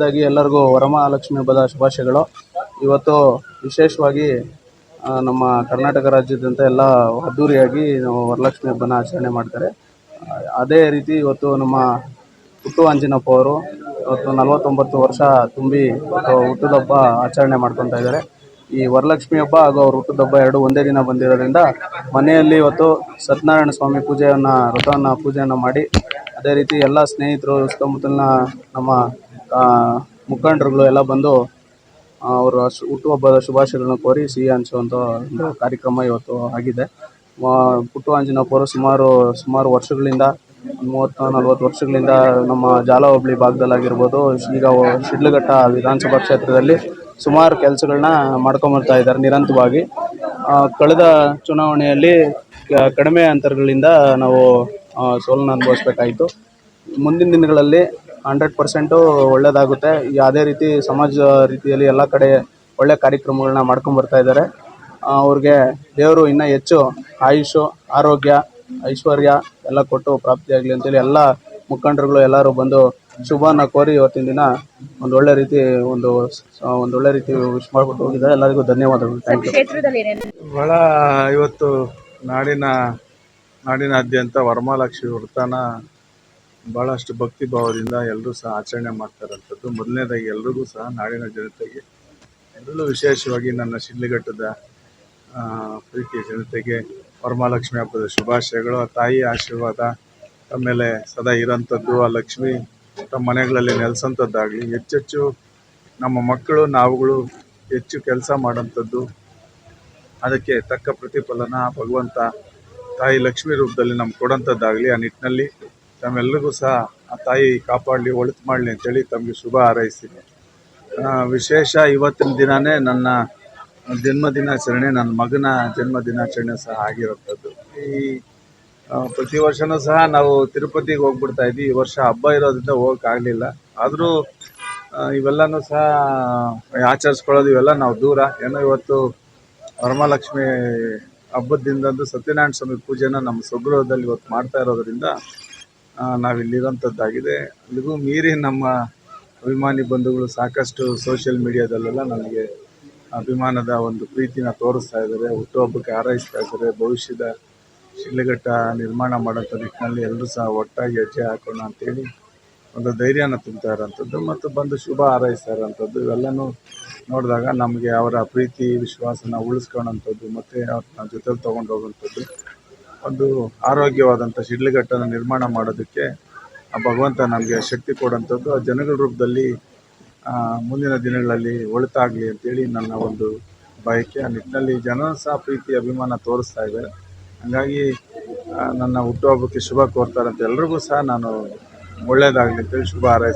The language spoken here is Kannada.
ಮೊದಲನೇದಾಗಿ ಎಲ್ಲರಿಗೂ ವರಮಹಾಲಕ್ಷ್ಮಿ ಹಬ್ಬದ ಶುಭಾಶಯಗಳು. ಇವತ್ತು ವಿಶೇಷವಾಗಿ ನಮ್ಮ ಕರ್ನಾಟಕ ರಾಜ್ಯಾದ್ಯಂತ ಎಲ್ಲ ಅದ್ದೂರಿಯಾಗಿ ನಾವು ವರಲಕ್ಷ್ಮಿ ಹಬ್ಬನ ಆಚರಣೆ ಮಾಡ್ತಾರೆ. ಅದೇ ರೀತಿ ಇವತ್ತು ನಮ್ಮ ಹುಟ್ಟು ಅಂಜಿನಪ್ಪ ಅವರು ಇವತ್ತು 49 ವರ್ಷ ತುಂಬಿ ಇವತ್ತು ಹುಟ್ಟುಹಬ್ಬ ಆಚರಣೆ ಮಾಡ್ಕೊತಾ ಇದ್ದಾರೆ. ಈ ವರಲಕ್ಷ್ಮಿ ಹಬ್ಬ ಹಾಗೂ ಅವ್ರ ಹುಟ್ಟುಹಬ್ಬ ಎರಡು ಒಂದೇ ದಿನ ಬಂದಿರೋದ್ರಿಂದ ಮನೆಯಲ್ಲಿ ಇವತ್ತು ಸತ್ಯನಾರಾಯಣ ಸ್ವಾಮಿ ಪೂಜೆಯನ್ನು ಮಾಡಿ, ಅದೇ ರೀತಿ ಎಲ್ಲ ಸ್ನೇಹಿತರು ಸುತ್ತಮುತ್ತಲಿನ ನಮ್ಮ ಮುಖಂಡರುಗಳು ಎಲ್ಲ ಬಂದು ಅವರ ಹುಟ್ಟುಹಬ್ಬದ ಶುಭಾಶಯಗಳನ್ನು ಕೋರಿ ಸಿಹಿ ಹಂಚುವಂಥ ಒಂದು ಕಾರ್ಯಕ್ರಮ ಇವತ್ತು ಆಗಿದೆ. ಪುಟ್ಟು ಆಂಜನಪ್ಪ ಅವರು ಸುಮಾರು ವರ್ಷಗಳಿಂದ 30-40 ವರ್ಷಗಳಿಂದ ನಮ್ಮ ಜಾಲ ಹೋಬಳಿ ಭಾಗದಲ್ಲಾಗಿರ್ಬೋದು, ಈಗ ಶಿಡ್ಲಘಟ್ಟ ವಿಧಾನಸಭಾ ಕ್ಷೇತ್ರದಲ್ಲಿ ಸುಮಾರು ಕೆಲಸಗಳನ್ನ ಮಾಡ್ಕೊಂಬರ್ತಾ ಇದ್ದಾರೆ ನಿರಂತರವಾಗಿ. ಕಳೆದ ಚುನಾವಣೆಯಲ್ಲಿ ಕಡಿಮೆ ಅಂತರಗಳಿಂದ ನಾವು ಸೋಲನ್ನು ಅನುಭವಿಸ್ಬೇಕಾಯಿತು. ಮುಂದಿನ ದಿನಗಳಲ್ಲಿ 100% ಒಳ್ಳೆಯದಾಗುತ್ತೆ. ಅದೇ ರೀತಿ ಸಮಾಜ ರೀತಿಯಲ್ಲಿ ಎಲ್ಲ ಕಡೆ ಒಳ್ಳೆ ಕಾರ್ಯಕ್ರಮಗಳನ್ನ ಮಾಡ್ಕೊಂಬರ್ತಾ ಇದ್ದಾರೆ. ಅವ್ರಿಗೆ ದೇವರು ಇನ್ನೂ ಹೆಚ್ಚು ಆಯುಷು, ಆರೋಗ್ಯ, ಐಶ್ವರ್ಯ ಎಲ್ಲ ಕೊಟ್ಟು ಪ್ರಾಪ್ತಿಯಾಗಲಿ ಅಂತೇಳಿ ಎಲ್ಲ ಮುಖಂಡರುಗಳು ಎಲ್ಲರೂ ಬಂದು ಶುಭನ ಕೋರಿ ಇವತ್ತಿನ ದಿನ ಒಂದೊಳ್ಳೆ ರೀತಿ ವಿಶ್ ಮಾಡ್ಬಿಟ್ಟು ಹೋಗಿದ್ದಾರೆ. ಎಲ್ಲರಿಗೂ ಧನ್ಯವಾದಗಳು. Thank you. ಭಾಳ ಇವತ್ತು ನಾಡಿನಾದ್ಯಂತ ವರಮಹಾಲಕ್ಷ್ಮಿ ವ್ರತನ ಭಾಳಷ್ಟು ಭಕ್ತಿ ಭಾವದಿಂದ ಎಲ್ಲರೂ ಸಹ ಆಚರಣೆ ಮಾಡ್ತಾರಂಥದ್ದು. ಮೊದಲನೇದಾಗಿ ಎಲ್ರಿಗೂ ಸಹ ನಾಡಿನ ಜನತೆಗೆ, ಅದರಲ್ಲೂ ವಿಶೇಷವಾಗಿ ನನ್ನ ಶಿಡ್ಲಘಟ್ಟದ ಪ್ರೀತಿಯ ಜನತೆಗೆ ವರಮಹಾಲಕ್ಷ್ಮಿ ಹಬ್ಬದ ಶುಭಾಶಯಗಳು. ಆ ತಾಯಿ ಆಶೀರ್ವಾದ ಆಮೇಲೆ ಸದಾ ಇರೋಂಥದ್ದು, ಆ ಲಕ್ಷ್ಮಿ ತಮ್ಮ ಮನೆಗಳಲ್ಲಿ ನೆಲೆಸೋಂಥದ್ದಾಗಲಿ, ಹೆಚ್ಚೆಚ್ಚು ನಮ್ಮ ಮಕ್ಕಳು ನಾವುಗಳು ಹೆಚ್ಚು ಕೆಲಸ ಮಾಡೋಂಥದ್ದು, ಅದಕ್ಕೆ ತಕ್ಕ ಪ್ರತಿಫಲನ ಭಗವಂತ ತಾಯಿ ಲಕ್ಷ್ಮಿ ರೂಪದಲ್ಲಿ ನಮ್ಗೆ ಕೊಡೋಂಥದ್ದಾಗಲಿ. ಆ ನಿಟ್ಟಿನಲ್ಲಿ ತಮ್ಮೆಲ್ಲರಿಗೂ ಸಹ ಆ ತಾಯಿ ಕಾಪಾಡಲಿ, ಒಳಿತು ಮಾಡಲಿ ಅಂತೇಳಿ ತಮಗೆ ಶುಭ ಹಾರೈಸ್ತೀನಿ. ವಿಶೇಷ ಇವತ್ತಿನ ದಿನವೇ ನನ್ನ ಜನ್ಮದಿನಾಚರಣೆ, ನನ್ನ ಮಗನ ಜನ್ಮದಿನಾಚರಣೆ ಸಹ ಆಗಿರೋಂಥದ್ದು. ಈ ಪ್ರತಿ ವರ್ಷವೂ ಸಹ ನಾವು ತಿರುಪತಿಗೆ ಹೋಗ್ಬಿಡ್ತಾ ಇದ್ವಿ. ಈ ವರ್ಷ ಹಬ್ಬ ಇರೋದ್ರಿಂದ ಹೋಗೋಕ್ಕಾಗಲಿಲ್ಲ. ಆದರೂ ಇವೆಲ್ಲನೂ ಸಹ ಆಚರಿಸ್ಕೊಳ್ಳೋದು ಇವೆಲ್ಲ ನಾವು ದೂರ. ಏನೋ ಇವತ್ತು ವರಮಹಾಲಕ್ಷ್ಮಿ ಹಬ್ಬದ ದಿನದಂದು ಸತ್ಯನಾರಾಯಣ ಸ್ವಾಮಿ ಪೂಜೆನ ನಮ್ಮ ಸ್ವಗೃಹದಲ್ಲಿ ಇವತ್ತು ಮಾಡ್ತಾ ಇರೋದರಿಂದ ನಾವಿಲ್ಲಿರೋಂಥದ್ದಾಗಿದೆ. ಅಲ್ಲಿಗೂ ಮೀರಿ ನಮ್ಮ ಅಭಿಮಾನಿ ಬಂಧುಗಳು ಸಾಕಷ್ಟು ಸೋಷಿಯಲ್ ಮೀಡಿಯಾದಲ್ಲೆಲ್ಲ ನನಗೆ ಅಭಿಮಾನದ ಒಂದು ಪ್ರೀತಿನ ತೋರಿಸ್ತಾ ಇದ್ದಾರೆ, ಹುಟ್ಟುಹಬ್ಬಕ್ಕೆ ಹಾರೈಸ್ತಾ ಇದ್ದಾರೆ. ಭವಿಷ್ಯದ ಶಿಡ್ಲಘಟ್ಟ ನಿರ್ಮಾಣ ಮಾಡೋಂಥ ನಿಟ್ಟಿನಲ್ಲಿ ಎಲ್ಲರೂ ಸಹ ಒಟ್ಟಾಗಿ ಹೆಜ್ಜೆ ಹಾಕೋಣ ಅಂತೇಳಿ ಒಂದು ಧೈರ್ಯನ ತುಂಬ್ತಾ ಇರೋಂಥದ್ದು ಮತ್ತು ಬಂದು ಶುಭ ಹಾರೈಸ್ತಾ ಇರೋಂಥದ್ದು. ಇವೆಲ್ಲನೂ ನೋಡಿದಾಗ ನಮಗೆ ಅವರ ಪ್ರೀತಿ ವಿಶ್ವಾಸನ ಉಳಿಸ್ಕೊಳ್ಳೋಂಥದ್ದು ಮತ್ತು ಅವ್ರನ್ನ ಜೊತೆಲಿ ತೊಗೊಂಡು ಹೋಗೋಂಥದ್ದು, ಒಂದು ಆರೋಗ್ಯವಾದಂಥ ಶಿಡ್ಲಘಟ್ಟನ ನಿರ್ಮಾಣ ಮಾಡೋದಕ್ಕೆ ಆ ಭಗವಂತ ನಮಗೆ ಶಕ್ತಿ ಕೊಡೋಂಥದ್ದು, ಆ ಜನಗಳ ರೂಪದಲ್ಲಿ ಮುಂದಿನ ದಿನಗಳಲ್ಲಿ ಒಳಿತಾಗಲಿ ಅಂತೇಳಿ ನನ್ನ ಒಂದು ಬಯಕೆ. ಆ ನಿಟ್ಟಿನಲ್ಲಿ ಜನ ಸಹ ಪ್ರೀತಿ ಅಭಿಮಾನ ತೋರಿಸ್ತಾ ಇದ್ದಾರೆ. ಹಾಗಾಗಿ ನನ್ನ ಹುಟ್ಟುಹಬ್ಬಕ್ಕೆ ಶುಭ ಕೋರ್ತಾರಂತ ಎಲ್ರಿಗೂ ಸಹ ನಾನು ಒಳ್ಳೆಯದಾಗಲಿ ಅಂತೇಳಿ ಶುಭ ಹಾರೈಸ್ತೀನಿ.